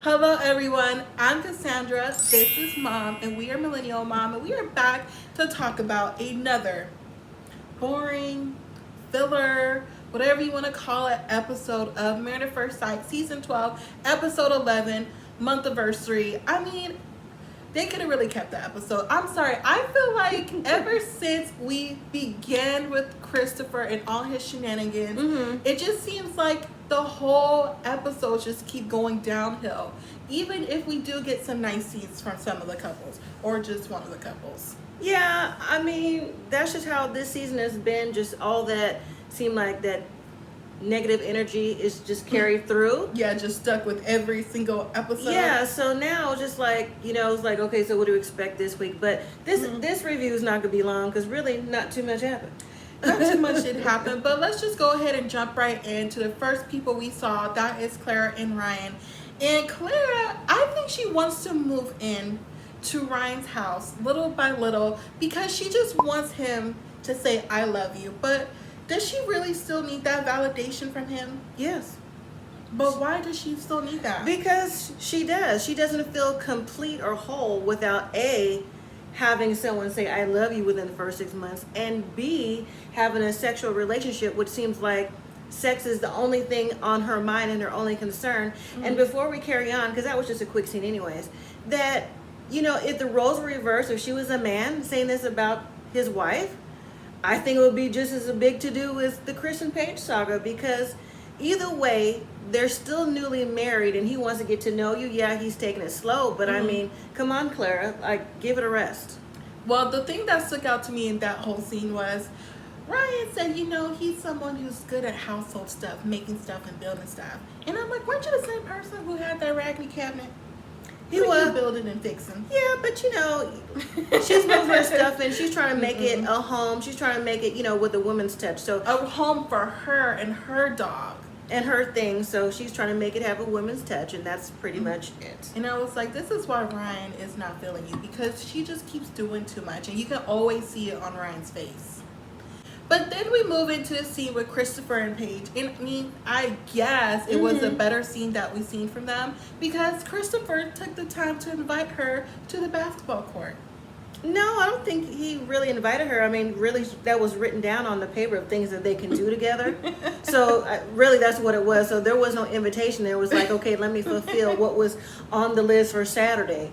Hello everyone, I'm Cassandra, this is Mom, and we are Millennial Mom, and we are back to talk about another boring, filler, whatever you want to call it, episode of Married at First Sight, Season 12, Episode 11, month anniversary. I mean, they could have really kept the episode. I'm sorry, I feel like ever since we began with Christopher and all his shenanigans, it just seems like the whole episode just keep going downhill. Even if we do get some nice scenes from some of the couples, or just one of the couples. Yeah, I mean, that's just how this season has been. Just all that seemed like that negative energy is just carried through. Yeah, just stuck with every single episode. Yeah, so now just like, it's like, okay, so what do you expect this week? But this review is not going to be long because really not too much happened. Not too much did happen, but let's just go ahead and jump right into the first people we saw. That is Clara and Ryan. And Clara, I think she wants to move in to Ryan's house little by little because she just wants him to say, I love you. But does she really still need that validation from him? Yes. But why does she still need that? Because she does. She doesn't feel complete or whole without A, having someone say I love you within the first 6 months, and B, having a sexual relationship, which seems like sex is the only thing on her mind and her only concern. And before we carry on, because that was just a quick scene anyways, that, if the roles were reversed, if she was a man saying this about his wife, I think it would be just as a big to-do as the Chris and Paige saga, because either way, they're still newly married and he wants to get to know you. Yeah, he's taking it slow, but I mean, come on, Clara, give it a rest. Well, the thing that stuck out to me in that whole scene was Ryan said, he's someone who's good at household stuff, making stuff and building stuff. And I'm like, weren't you the same person who had that raggedy cabinet? He was building and fixing. Yeah, but she's moving her stuff and she's trying to make it a home. She's trying to make it, with a woman's touch. So a home for her and her dog. And her thing, so she's trying to make it have a woman's touch, and that's pretty much it. And I was like, this is why Ryan is not feeling you, because she just keeps doing too much, and you can always see it on Ryan's face. But then we move into the scene with Christopher and Paige, and I guess it was a better scene that we've seen from them, because Christopher took the time to invite her to the basketball court. No, I don't think he really invited her. I mean, really, that was written down on the paper of things that they can do together. So, really, that's what it was. So, there was no invitation. There was like, okay, let me fulfill what was on the list for Saturday.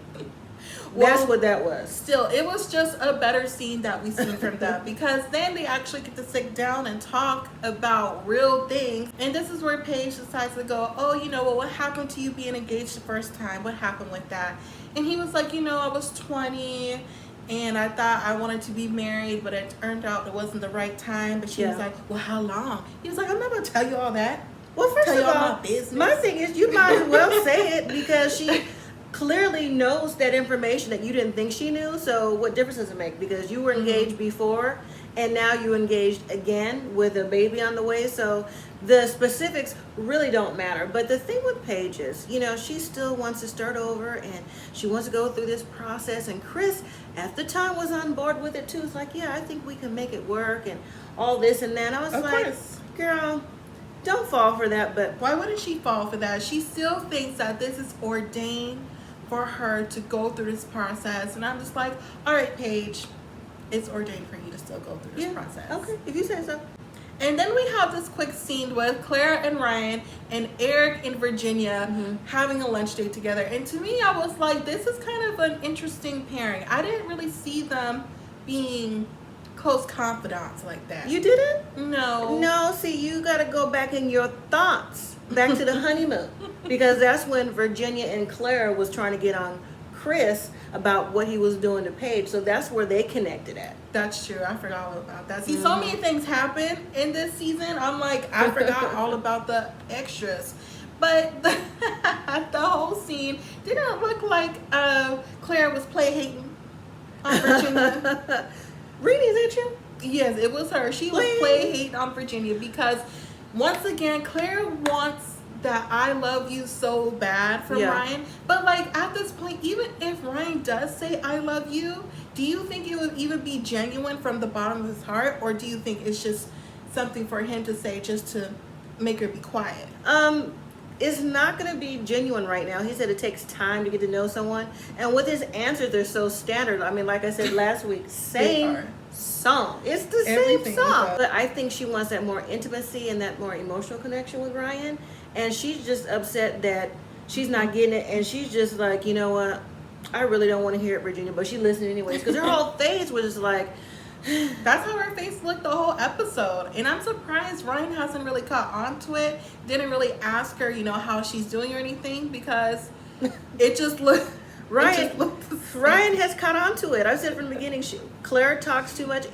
That's what that was. Still, it was just a better scene that we've seen from them, because then they actually get to sit down and talk about real things. And this is where Paige decides to go, oh, what happened to you being engaged the first time? What happened with that? And he was like, I was 20. And I thought I wanted to be married, but it turned out it wasn't the right time. But she was like, well, how long? He was like, I'm not going to tell you all that. Well, first of all, my business. My thing is, you might as well say it, because she clearly knows that information that you didn't think she knew. So what difference does it make? Because you were engaged before, and now you engaged again with a baby on the way. So the specifics really don't matter. But the thing with Paige is, she still wants to start over, and she wants to go through this process. And Chris, at the time, was on board with it too. It's like, yeah, I think we can make it work, and all this and that. I was like, girl, don't fall for that. But why wouldn't she fall for that? She still thinks that this is ordained for her to go through this process. And I'm just like, all right, Paige, it's ordained for you to still go through this process. Okay, if you say so. And then we have this quick scene with Clara and Ryan and Eric and Virginia having a lunch date together. And to me, I was like, this is kind of an interesting pairing. I didn't really see them being close confidants like that. You didn't? No. No, see, you got to go back in your thoughts, back to the honeymoon. Because that's when Virginia and Clara was trying to get on Chris about what he was doing to Paige. So that's where they connected at. That's true. I forgot all about that. See, so many things happen in this season. I'm like, I forgot all about the extras. But the whole scene didn't look like Claire was play hating on Virginia. Really, is that you? Yes, it was her. She was play hating on Virginia, because once again, Claire wants that I love you so bad from Ryan. But at this point, even if Ryan does say I love you, do you think it would even be genuine from the bottom of his heart, or do you think it's just something for him to say just to make her be quiet? is not going to be genuine right now. He said it takes time to get to know someone. And with his answers, they're so standard. I mean, like I said last week, same song. It's the Everything same song. But I think she wants that more intimacy and that more emotional connection with Ryan. And she's just upset that she's not getting it. And she's just like, you know what? I really don't want to hear it, Virginia. But she listened anyways. Because her whole face was just like... That's how her face looked the whole episode. And I'm surprised Ryan hasn't really caught on to it. Didn't really ask her, you know, how she's doing or anything, because it just looked... Ryan has caught on to it. I said from the beginning, Clara talks too much.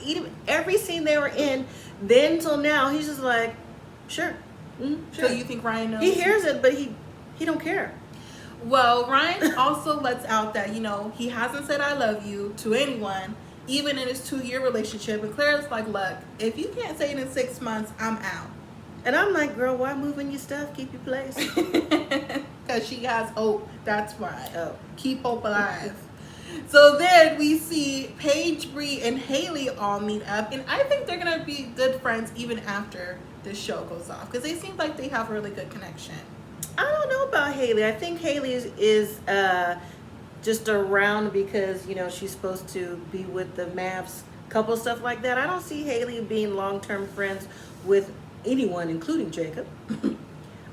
Every scene they were in, then till now, he's just like, sure. So you think Ryan knows? He hears it, but he don't care. Well, Ryan also lets out that, you know, he hasn't said I love you to anyone, even in his 2-year relationship. And Clara's like, look, if you can't say it in 6 months, I'm out. And I'm like, girl, why moving your stuff? Keep your place. Because she has hope. That's why. Oh. Keep hope alive. So then we see Paige, Bree, and Haley all meet up. And I think they're going to be good friends even after this show goes off. Because they seem like they have a really good connection. I don't know about Haley. I think Haley is just around because, you know, she's supposed to be with the MAFS couple, stuff like that. I don't see Haley being long-term friends with anyone, including Jacob.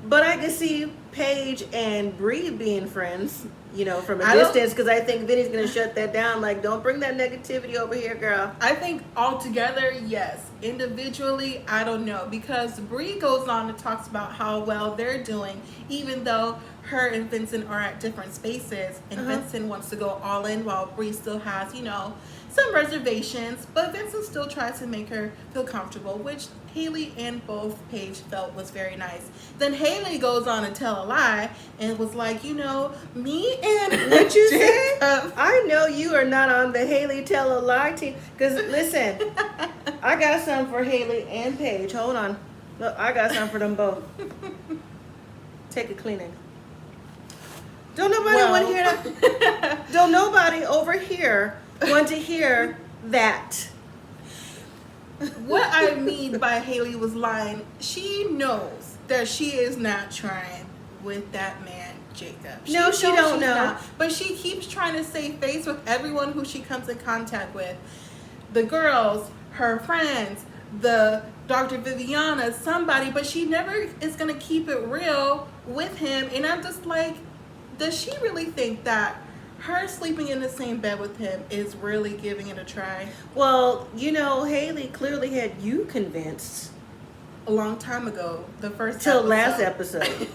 But I can see Paige and Bree being friends, you know, from a distance, because I think Vinny's going to shut that down. Like, don't bring that negativity over here, girl. I think altogether, yes. Individually, I don't know. Because Bree goes on and talks about how well they're doing, even though her and Vincent are at different spaces. And Vincent wants to go all in while Bree still has, you know, some reservations. But Vincent still tries to make her feel comfortable, which Haley and both Paige felt was very nice. Then Haley goes on to tell a lie and was like, you know, me and what you say? I know you are not on the Haley tell a lie team. Because listen, I got something for Haley and Paige. Hold on. Look, I got something for them both. Take a Kleenex. Don't nobody want to hear that. Don't nobody over here want to hear that. What I mean by Haley was lying, she knows that she is not trying with that man, Jacob. No, she don't know. Not, but she keeps trying to save face with everyone who she comes in contact with. The girls, her friends, the Dr. Viviana, somebody, but she never is going to keep it real with him. And I'm just like, does she really think that her sleeping in the same bed with him is really giving it a try? Well, you know, Haley clearly had you convinced a long time ago, the first till last episode.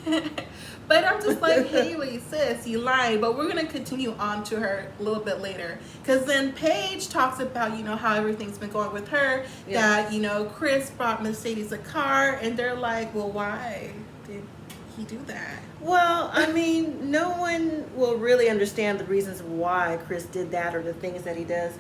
But I'm just like, Haley, sis, you lied. But we're gonna continue on to her a little bit later, because then Paige talks about, you know, how everything's been going with her. That, you know, Chris brought Mercedes a car, and they're like, well, why did he do that? Well, I mean, no one will really understand the reasons why Chris did that or the things that he does.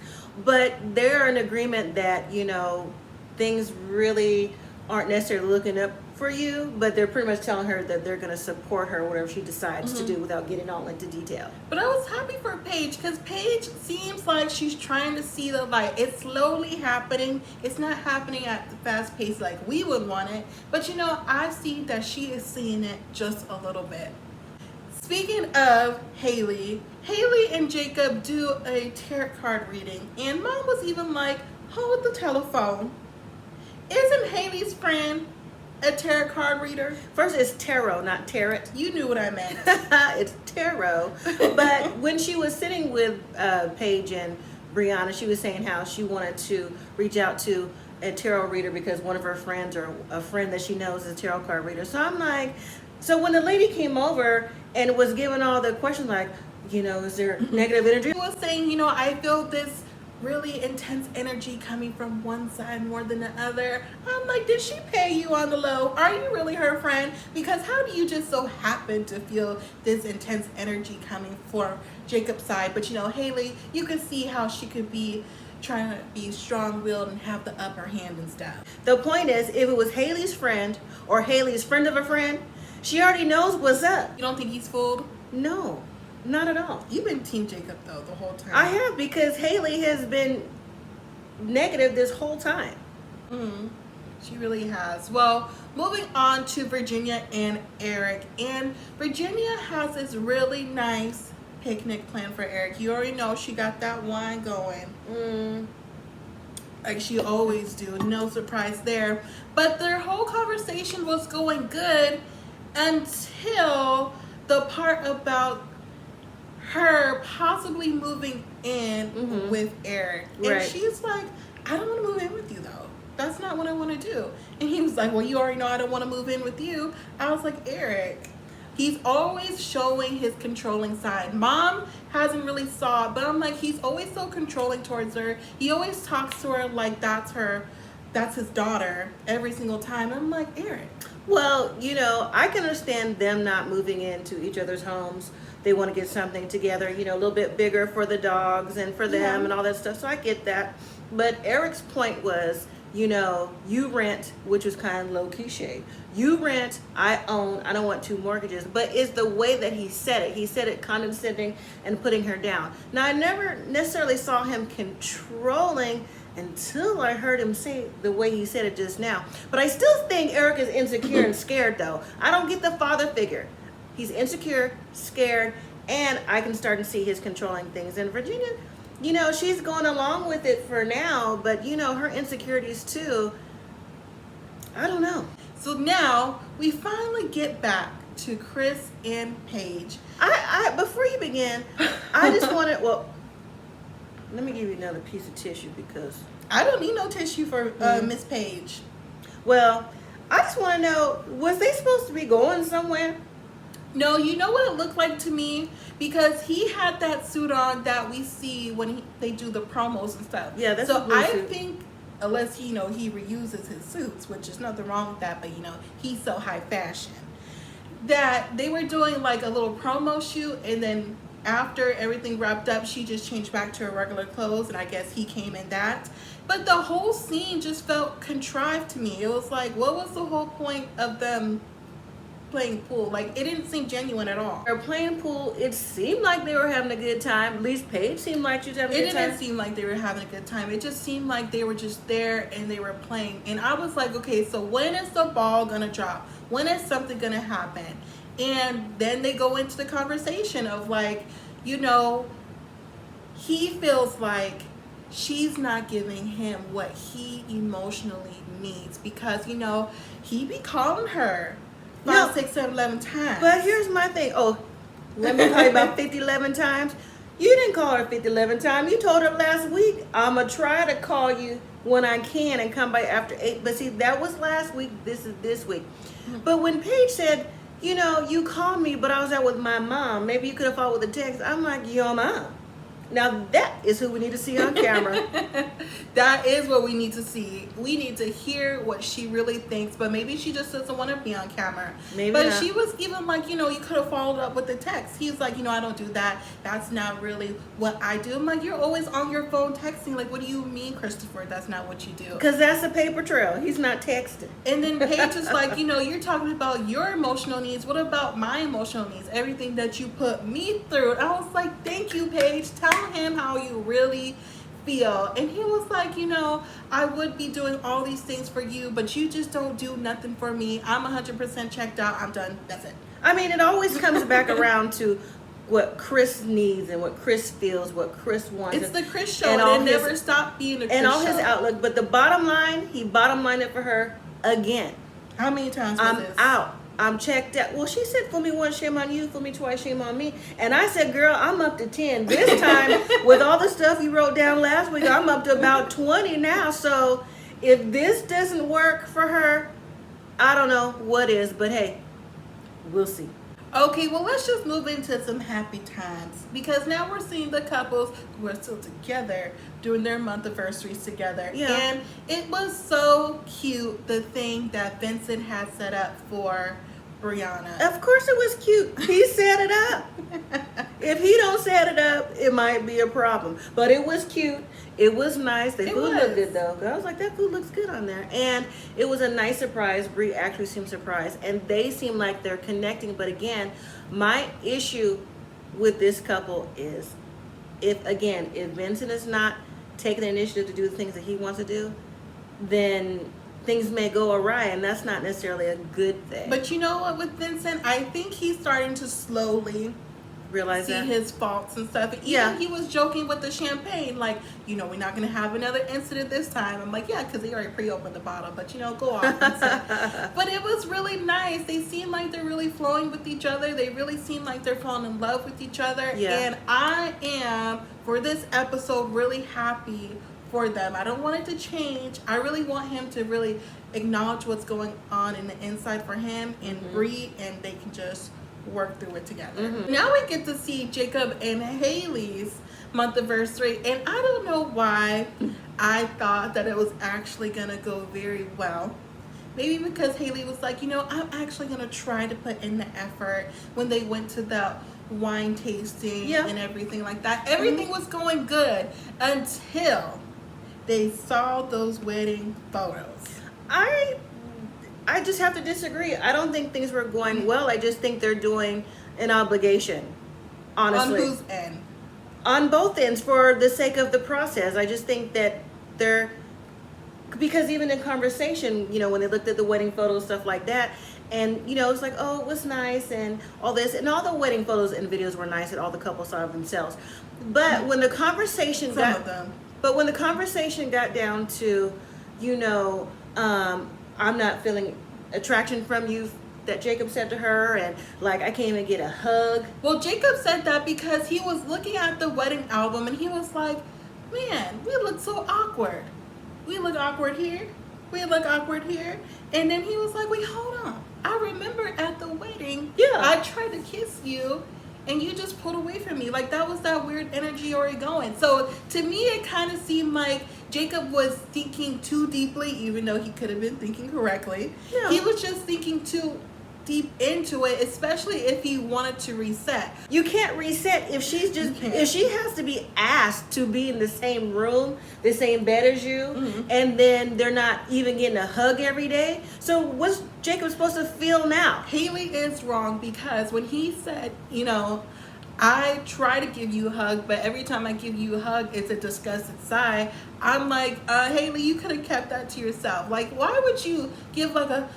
But they're in agreement that, you know, things really aren't necessarily looking up for you, but they're pretty much telling her that they're going to support her, whatever she decides to do, without getting all into detail. But I was happy for Paige, because Paige seems like she's trying to see the light. It's slowly happening. It's not happening at the fast pace like we would want it. But, you know, I see that she is seeing it just a little bit. Speaking of Haley and Jacob do a tarot card reading. And Mom was even like, hold the telephone. Isn't Haley's friend a tarot card reader? First, it's tarot, not tarot. You knew what I meant. It's tarot. But when she was sitting with Paige and Brianna, she was saying how she wanted to reach out to a tarot reader because one of her friends or a friend that she knows is a tarot card reader. So I'm like, so when the lady came over and was giving all the questions like, you know, is there negative energy? She was saying, you know, I feel this really intense energy coming from one side more than the other. I'm like, did she pay you on the low? Are you really her friend? Because how do you just so happen to feel this intense energy coming from Jacob's side? But, you know, Haley, you can see how she could be trying to be strong-willed and have the upper hand and stuff. The point is, if it was Haley's friend or Haley's friend of a friend, she already knows what's up. You don't think he's fooled? No. Not at all. You've been Team Jacob, though, the whole time. I have, because Haley has been negative this whole time. She really has. Well, moving on to Virginia and Eric. And Virginia has this really nice picnic plan for Eric. You already know she got that wine going. Like she always do. No surprise there. But their whole conversation was going good until the part about her possibly moving in with Eric. And she's like, I don't want to move in with you though. That's not what I want to do. And he was like, well, you already know I don't want to move in with you. I was like, Eric, he's always showing his controlling side. Mom hasn't really saw it, but I'm like, he's always so controlling towards her. He always talks to her like that's his daughter every single time. I'm like, Eric. Well, you know, I can understand them not moving into each other's homes. They want to get something together, you know, a little bit bigger for the dogs and for them and all that stuff. So I get that. But Eric's point was, you know, you rent, which was kind of low-key shade. You rent, I own, I don't want two mortgages. But it's the way that he said it. He said it condescending and putting her down. Now, I never necessarily saw him controlling until I heard him say the way he said it just now. But I still think Eric is insecure and scared, though. I don't get the father figure. He's insecure, scared, and I can start to see his controlling things. And Virginia, you know, she's going along with it for now, but you know, her insecurities too, I don't know. So now we finally get back to Chris and Paige. I before you begin, I just wanted, well, let me give you another piece of tissue because I don't need no tissue for Miss Paige. Well, I just want to know, was they supposed to be going somewhere? No, you know what it looked like to me? Because he had that suit on that we see when they do the promos and stuff. Yeah, that's so a blue I suit. think, unless he reuses his suits, which is nothing wrong with that, but you know, he's so high fashion, that they were doing like a little promo shoot, and then after everything wrapped up, she just changed back to her regular clothes, and I guess he came in that. But the whole scene just felt contrived to me. It was like, what was the whole point of them playing pool? Like, it didn't seem genuine at all. They're playing pool. It seemed like they were having a good time. At least Paige seemed like she was having a good time. It didn't seem like they were having a good time. It just seemed like they were just there and they were playing. And I was like, okay, so when is the ball gonna drop? When is something gonna happen? And then they go into the conversation of like, you know, he feels like she's not giving him what he emotionally needs because, you know, he be calling her 5, 6, 7, 11 times. But here's my thing. Oh, let me tell you about 50, 11 times. You didn't call her 50, 11 times. You told her last week, I'm going to try to call you when I can and come by after 8. But see, that was last week. This is this week. But when Paige said, you know, you called me, but I was out with my mom. Maybe you could have followed with a text. I'm like, your mom. Now that is who we need to see on camera. That is what we need to see. We need to hear what she really thinks, but maybe she just doesn't want to be on camera. Maybe but not. She was even like, you know, you could have followed up with the text. He's like, you know, I don't do that. That's not really what I do. I'm like, you're always on your phone texting. Like, what do you mean, Christopher? That's not what you do. Because that's a paper trail. He's not texting. And then Paige is like, you know, you're talking about your emotional needs. What about my emotional needs? Everything that you put me through. And I was like, thank you, Paige. Tell him how you really feel. And he was like, you know, I would be doing all these things for you, but you just don't do nothing for me. I'm 100% checked out. I'm done. That's it. I mean, it always comes back around to what Chris needs and what Chris feels, what Chris wants. It's the Chris show, and it never stopped being a Chris show. And all his outlook. But the bottom line, he bottom lined it for her again. How many times was this? I'm out. I'm checked out. Well, she said, fool me once, shame on you. Fool me twice, shame on me. And I said, girl, I'm up to 10. This time, with all the stuff you wrote down last week, I'm up to about 20 now. So if this doesn't work for her, I don't know what is. But hey, we'll see. Okay, well, let's just move into some happy times, because now we're seeing the couples who are still together doing their month anniversaries together. Yeah. And it was so cute, the thing that Vincent had set up for Brianna. Of course it was cute. He set it up. If he don't set it up, it might be a problem. But it was cute. It was nice. The food looked good, though. I was like, that food looks good on there. And it was a nice surprise. Bree actually seemed surprised. And they seem like they're connecting. But again, my issue with this couple is, if Vincent is not taking the initiative to do the things that he wants to do, then things may go awry, and that's not necessarily a good thing. But you know what, with Vincent, I think he's starting to slowly realize see that his faults and stuff. Even he was joking with the champagne, like, you know, we're not going to have another incident this time. I'm like, yeah, because they already pre-opened the bottle, but, you know, go off. But it was really nice. They seem like they're really flowing with each other. They really seem like they're falling in love with each other. Yeah. And I am, for this episode, really happy for them. I don't want it to change. I really want him to really acknowledge what's going on in the inside for him and Bree, and they can just work through it together. Now we get to see Jacob and Haley's month anniversary, and I don't know why I thought that it was actually gonna go very well. Maybe because Haley was like, you know, I'm actually gonna try to put in the effort. When they went to the wine tasting and everything like that, everything was going good until they saw those wedding photos. I just have to disagree. I don't think things were going well. I just think they're doing an obligation, honestly. On whose end? On both ends, for the sake of the process. I just think that they're, because even in conversation, you know, when they looked at the wedding photos, stuff like that, and, you know, it's like, oh, it was nice and all this, and all the wedding photos and videos were nice and all the couples saw of themselves. But when the conversation But when the conversation got down to, you know, I'm not feeling attraction from you, that Jacob said to her, and like, I can't even get a hug. Well, Jacob said that because he was looking at the wedding album and he was like, man, we look so awkward. We look awkward here. We look awkward here. And then he was like, wait, hold on. I remember at the wedding, I tried to kiss you and you just pulled away from me. Like, that was that weird energy already going. So to me, it kind of seemed like Jacob was thinking too deeply, even though he could have been thinking correctly. Yeah. He was just thinking too deep into it, especially if he wanted to reset. You can't reset if she's just, if she has to be asked to be in the same room, the same bed as you, and then they're not even getting a hug every day. So what's Jacob supposed to feel now? Haley is wrong, because when he said, you know, I try to give you a hug, but every time I give you a hug, it's a disgusted sigh. I'm like, Haley, you could have kept that to yourself. Like, why would you give like a...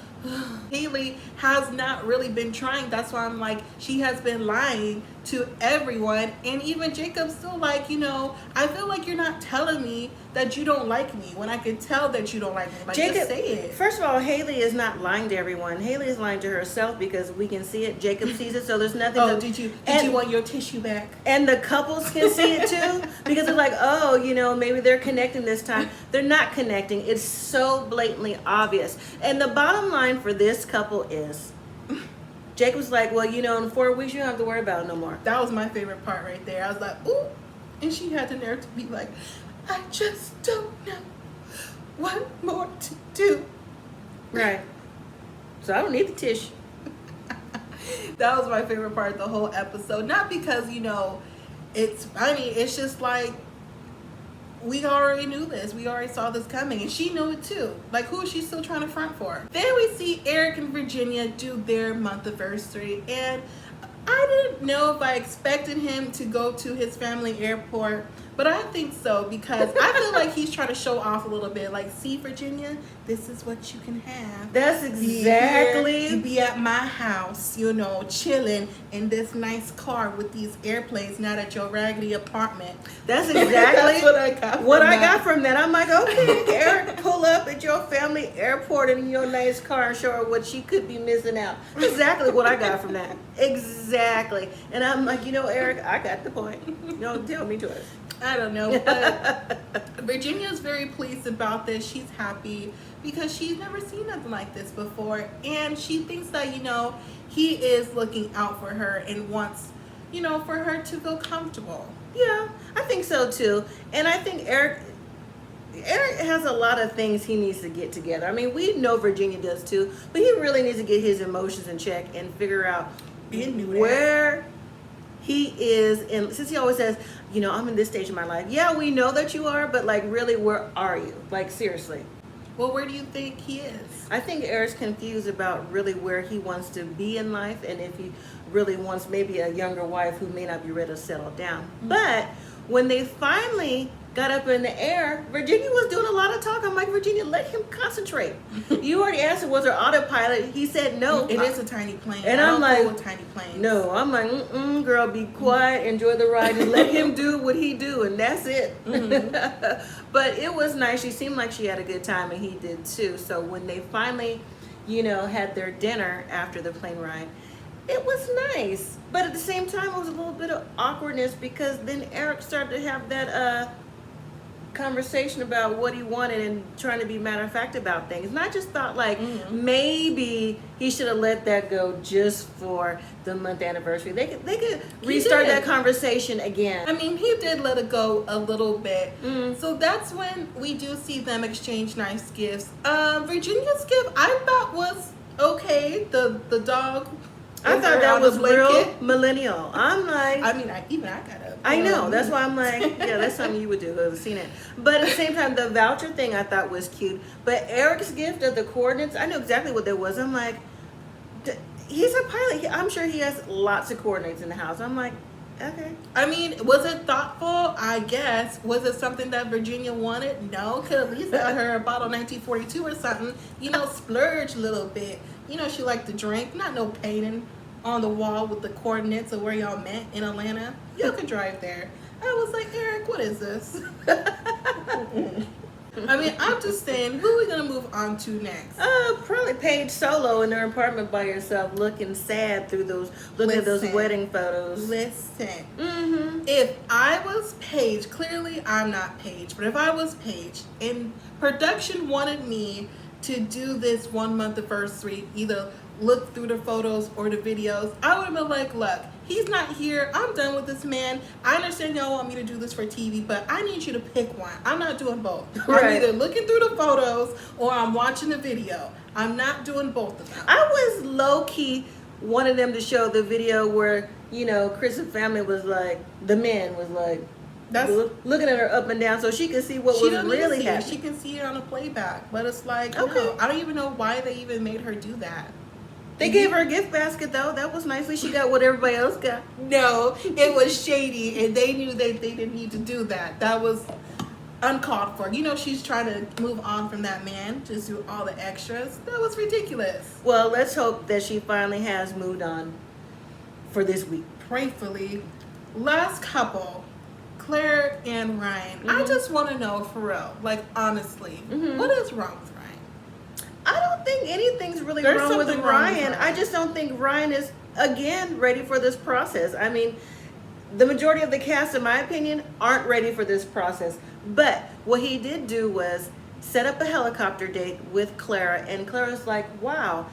Haley has not really been trying. That's why I'm like, she has been lying to everyone. And even Jacob's still like, you know, I feel like you're not telling me that you don't like me when I can tell that you don't like me. Like, Jacob, just say it. First of all, Haley is not lying to everyone. Haley is lying to herself, because we can see it. Jacob sees it, so there's nothing. Did you want your tissue back? And the couples can see it too, because they're like, oh, you know, maybe they're connecting this time. They're not connecting. It's so blatantly obvious. And the bottom line for this couple is, Jacob's like, well, you know, in 4 weeks you don't have to worry about it no more. That was my favorite part right there. I was like, ooh. And she had the nerve to be like, I just don't know what more to do. Right. So I don't need the tissue. That was my favorite part of the whole episode. Not because, you know, it's funny. It's just like, we already knew this. We already saw this coming. And she knew it too. Like, who is she still trying to front for? Then we see Eric and Virginia do their month anniversary. And I didn't know if I expected him to go to his family airport, but I think so, because I feel like he's trying to show off a little bit. Like, see, Virginia, this is what you can have. That's exactly. You be at my house, you know, chilling in this nice car with these airplanes, not at your raggedy apartment. That's exactly That's what I got from that. I'm like, okay, Eric, pull up at your family airport in your nice car and show her what she could be missing out. Exactly what I got from that. Exactly. And I'm like, you know, Eric, I got the point. Don't tell me twice. I don't know, but Virginia's very pleased about this. She's happy because she's never seen nothing like this before, and she thinks that, you know, he is looking out for her and wants, you know, for her to feel comfortable. Yeah, I think so too. And I think Eric has a lot of things he needs to get together. I mean, we know Virginia does too, but he really needs to get his emotions in check and figure out where he is. And since he always says, you know, I'm in this stage of my life. Yeah, we know that you are, but like, really, where are you? Like, seriously. Well, where do you think he is? I think Eric's confused about really where he wants to be in life, and if he really wants maybe a younger wife who may not be ready to settle down. But when they finally got up in the air, Virginia was doing a lot of talk. I'm like, Virginia, let him concentrate. You already asked him, was there autopilot? He said no. It is a tiny plane. And I I'm don't like, fool with tiny planes. No, I'm like, girl, be quiet, enjoy the ride, and let him do what he do, and that's it. But it was nice. She seemed like she had a good time, and he did too. So when they finally, had their dinner after the plane ride, it was nice. But at the same time, it was a little bit of awkwardness because then Eric started to have that conversation about what he wanted and trying to be matter of fact about things. And I just thought like maybe he should have let that go just for the month anniversary. They could restart that conversation again. I mean, he did let it go a little bit. So that's when we do see them exchange nice gifts. Virginia's gift I thought was okay. The dog. I thought that was real millennial. I'm like, I mean, I got it. I know. That's why I'm like, yeah, that's something you would do. I've seen it. But at the same time, the voucher thing I thought was cute. But Eric's gift of the coordinates, I knew exactly what that was. I'm like, he's a pilot. I'm sure he has lots of coordinates in the house. I'm like, okay. I mean, was it thoughtful? I guess. Was it something that Virginia wanted? No. Could at least got her a bottle 1942 or something. Splurge a little bit. She liked to drink. Not no painting on the wall with the coordinates of where y'all met in Atlanta. Y'all can drive there. I was like, Eric, what is this? I mean, I'm just saying, who are we going to move on to next? Probably Paige solo in her apartment by herself, looking sad through looking at those wedding photos. Listen, if I was Paige, clearly I'm not Paige, but if I was Paige and production wanted me to do this 1 month anniversary, either look through the photos or the videos, I would have been like, look, he's not here. I'm done with this man. I understand y'all want me to do this for TV, but I need you to pick one. I'm not doing both. Right. I'm either looking through the photos or I'm watching the video. I'm not doing both of them. I was low-key wanting them to show the video where, Chris's family was like, the man was like, looking at her up and down so she could see what was really happening. She can see it on a playback, but it's like, okay. No, I don't even know why they even made her do that. They gave her a gift basket though. That was nicely. She got what everybody else got. No, it was shady, and they knew they didn't need to do that. That was uncalled for. She's trying to move on from that man, just do all the extras. That was ridiculous. Well, let's hope that she finally has moved on for this week. Prayfully. Last couple. Clara and Ryan. I just want to know for real, like honestly, what is wrong with Ryan? I don't think anything's really wrong with Ryan. I just don't think Ryan is, again, ready for this process. I mean, the majority of the cast, in my opinion, aren't ready for this process. But what he did do was set up a helicopter date with Clara, and Clara's like, wow.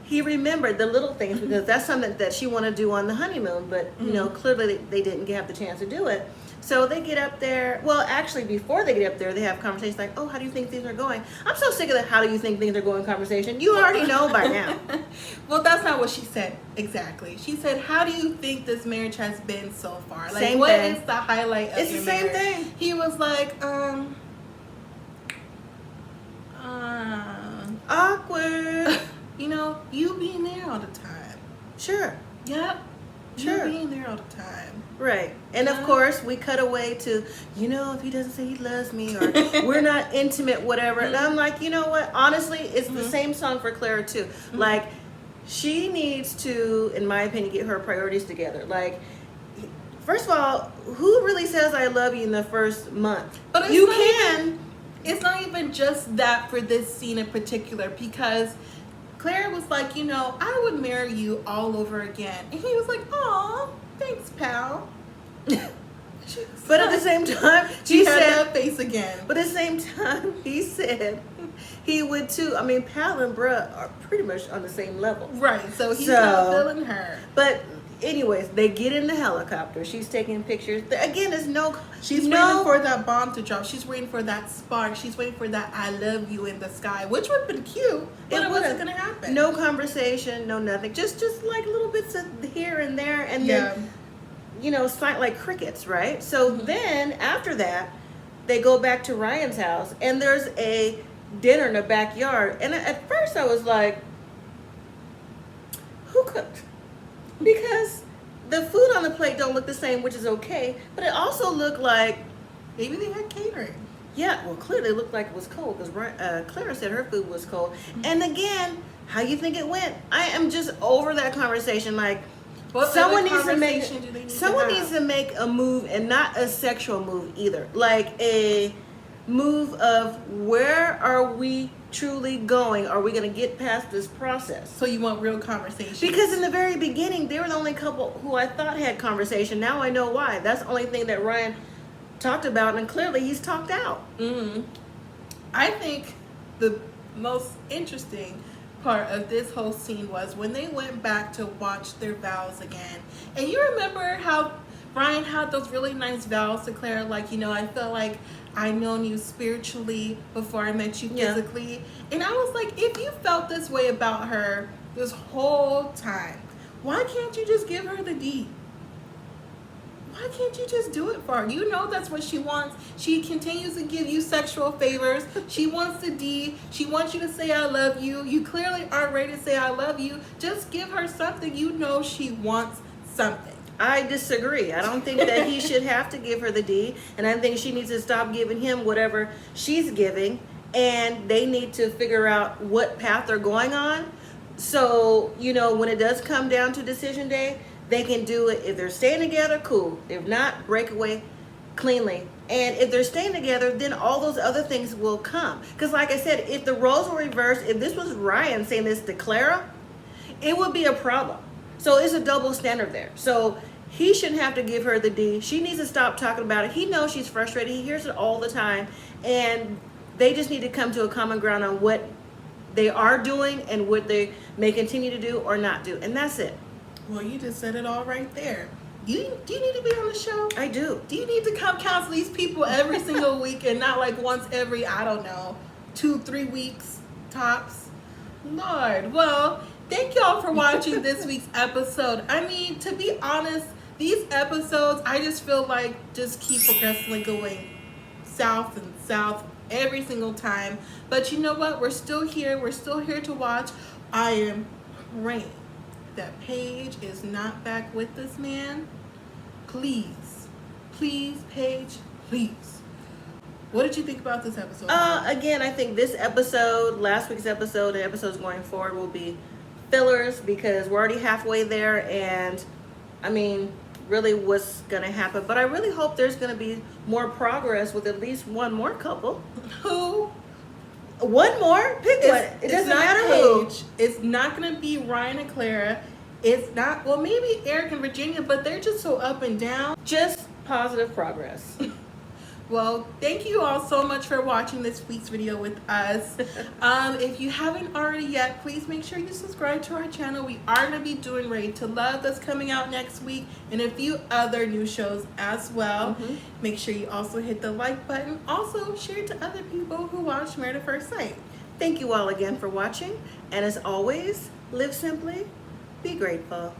He remembered the little things because that's something that she wanted to do on the honeymoon, but clearly they didn't have the chance to do it. So they get up there. Well, actually, before they get up there, they have conversations like, oh, how do you think things are going? I'm so sick of the how do you think things are going conversation. You already know by now. Well, that's not what she said exactly. She said, how do you think this marriage has been so far? Like, same what thing. is the highlight of your marriage? It's the same thing. He was like, awkward. You being there all the time. Sure. Yep. Sure. You being there all the time. Right. And of course, we cut away to, if he doesn't say he loves me or we're not intimate, whatever. And I'm like, you know what? Honestly, it's the same song for Clara, too. Like, she needs to, in my opinion, get her priorities together. Like, first of all, who really says I love you in the first month? But you can. It's not even just that for this scene in particular, because Clara was like, I would marry you all over again. And he was like, aw, thanks, pal. But at the same time, he said that face again. But at the same time, he said he would too. I mean, pal and bruh are pretty much on the same level. Right, so he's not feeling her. But anyways, they get in the helicopter. She's taking pictures. Again, there's no... She's waiting for that bomb to drop. She's waiting for that spark. She's waiting for that I love you in the sky, which would have been cute, but it wasn't going to happen. No conversation, no nothing. Just like little bits of here and there, and then, like crickets, right? So then, after that, they go back to Ryan's house, and there's a dinner in the backyard. And at first I was like, who cooked? Because the food on the plate don't look the same, which is okay, but it also looked like Maybe they had catering. Yeah, well, clearly it looked like it was cold because Clara said her food was cold. And again, how you think it went? I am just over that conversation. Like, What someone other needs to make conversation do they need to someone have? needs to make a move, and not a sexual move either. Like a move of where are we truly going? Are we going to get past this process? So you want real conversation? Because in the very beginning, they were the only couple who I thought had conversation. Now I know why. That's the only thing that Ryan talked about, and clearly he's talked out. I think the most interesting part of this whole scene was when they went back to watch their vows again. And you remember how Ryan had those really nice vows to Clara, like, you know, I felt like I known you spiritually before I met you physically. And I was like, if you felt this way about her this whole time, why can't you just give her the D? Why can't you just do it for her? You know that's what she wants. She continues to give you sexual favors. She wants the D. She wants you to say I love you. You clearly aren't ready to say I love you. Just give her something. You know she wants something. I disagree. I don't think that he should have to give her the D, and I think she needs to stop giving him whatever she's giving, and they need to figure out what path they're going on. So, you know, when it does come down to decision day, they can do it. If they're staying together, cool. If not, break away cleanly. And if they're staying together, then all those other things will come. Because like I said, if the roles were reversed, if this was Ryan saying this to Clara, it would be a problem. So it's a double standard there. So he shouldn't have to give her the D. She needs to stop talking about it. He knows she's frustrated. He hears it all the time. And they just need to come to a common ground on what they are doing and what they may continue to do or not do. And that's it. Well, you just said it all right there. Do you need to be on the show? I do. Do you need to come counsel these people every single week and not like once every, I don't know, 2-3 weeks tops? Lord. Well, thank y'all for watching this week's episode. I mean, to be honest, these episodes, I just feel like just keep progressively going south and south every single time. But you know what? We're still here. We're still here to watch. I am praying that Paige is not back with this man. Please, Paige, please. What did you think about this episode? Again, I think this episode, last week's episode, and episodes going forward will be fillers because we're already halfway there, and I mean, really what's gonna happen. But I really hope there's gonna be more progress with at least one more couple. Who? One more? Pick one. It doesn't matter who. It's not going to be Ryan and Clara. It's not, well, maybe Eric and Virginia, but they're just so up and down. Just positive progress. Well, thank you all so much for watching this week's video with us. If you haven't already yet, please make sure you subscribe to our channel. We are going to be doing Raid to Love that's coming out next week and a few other new shows as well. Make sure you also hit the like button. Also, share it to other people who watch Married at First Sight. Thank you all again for watching. And as always, live simply, be grateful.